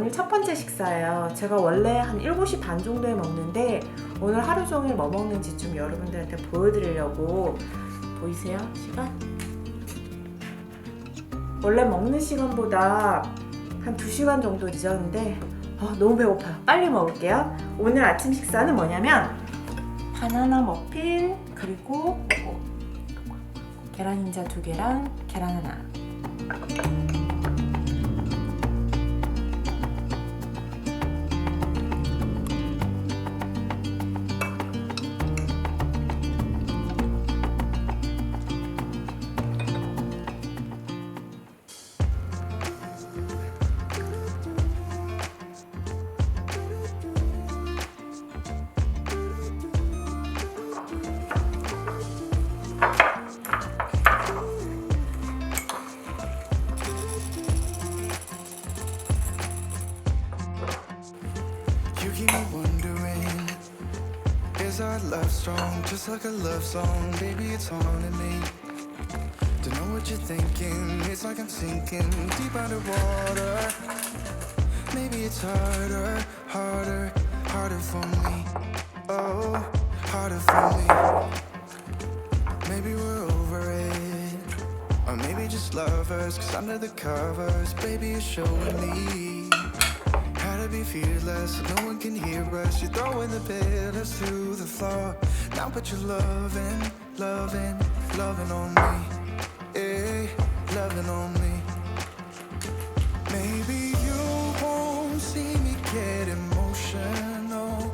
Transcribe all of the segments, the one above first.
오늘 첫 번째 식사예요. 제가 원래 한 7시 반 정도에 먹는데 오늘 하루 종일 뭐 먹는지 좀 여러분들한테 보여드리려고. 보이세요? 시간? 원래 먹는 시간보다 한 2시간 정도 늦었는데 너무 배고파요. 빨리 먹을게요. 오늘 아침 식사는 뭐냐면 바나나 머핀 그리고 계란 흰자 2개랑 계란 하나. You keep me wondering, is our love strong? Just like a love song, baby, it's haunting me. Don't know what you're thinking, it's like I'm sinking deep underwater. Maybe it's harder, harder, harder for me. Oh, harder for me. Maybe we're over it, or maybe just lovers, 'cause under the covers, baby, you're showing me how to be fearless, so no one can hear us. You're throwing the pillars to the floor. Now put your loving, loving, loving on me. Eh, loving on me. Maybe you won't see me get emotional,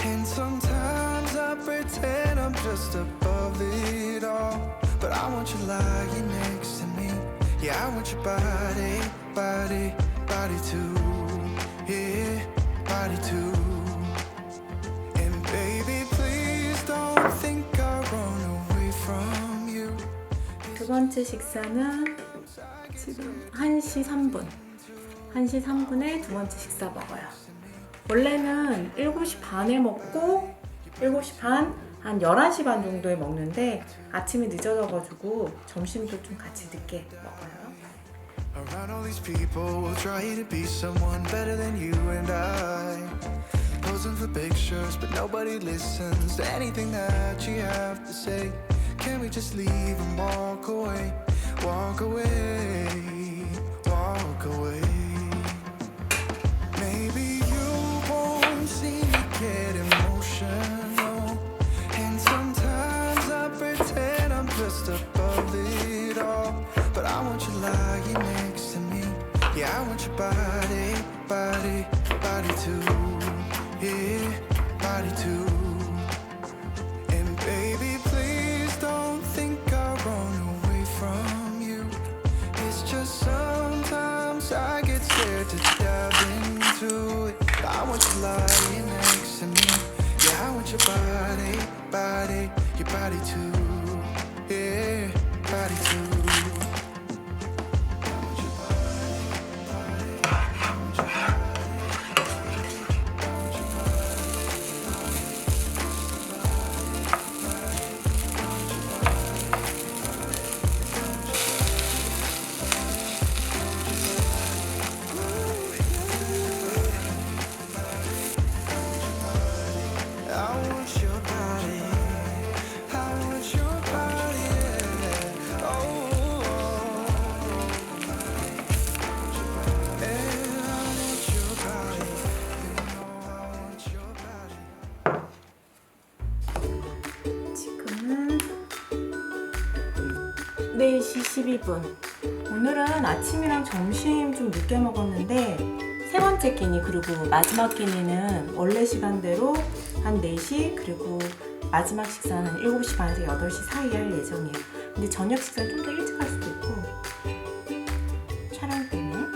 and sometimes I pretend I'm just above it all. But I want you lying next to me. Yeah, I want your body, body, body too. Yeah, body too. And baby, please don't think I'll run away from you. 두 번째 식사는 지금 1시 3분. 1시 3분에 두 번째 식사 먹어요. 원래는 7시 반에 먹고 7시 반, 한 11시 반 정도에 먹는데 아침이 늦어져가지고 점심도 좀 같이 늦게 먹어요. Around all these people trying to be someone better than you and I, posing for pictures but nobody listens to anything that you have to say. Can we just leave and walk away, walk away, walk away? Maybe you won't see me get emotional, and sometimes I pretend I'm just above it all. But I want you lying next to me. Yeah, I want your body, body, body too. Yeah, body too. And baby, please don't think I'll run away from you. It's just sometimes I get scared to dive into it. But I want you lying next to me. Yeah, I want your body, body, your body too. Yeah, body too. 지금은 4시 12분. 오늘은 아침이랑 점심 좀 늦게 먹었는데 세 번째 끼니 그리고 마지막 끼니는 원래 시간대로 한 4시 그리고 마지막 식사는 7시 반에서 8시 사이에 할 예정이에요. 근데 저녁 식사는 좀 더 일찍 할 수도 있고 촬영 때문에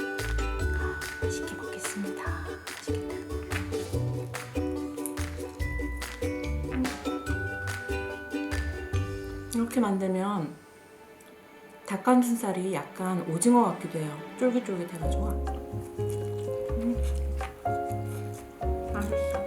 맛있게 먹겠습니다. 맛있겠다. 이렇게 만들면 닭가슴살이 약간 오징어 같기도 해요. 쫄깃쫄깃해가지고 맛있어.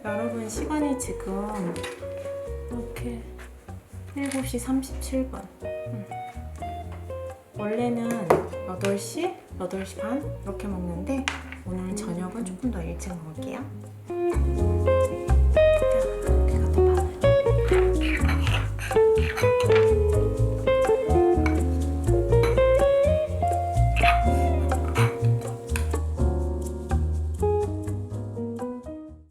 여러분, 시간이 지금 이렇게 7시 37분. 원래는 8시, 8시 반 이렇게 먹는데 오늘 저녁은 조금 더 일찍 먹을게요.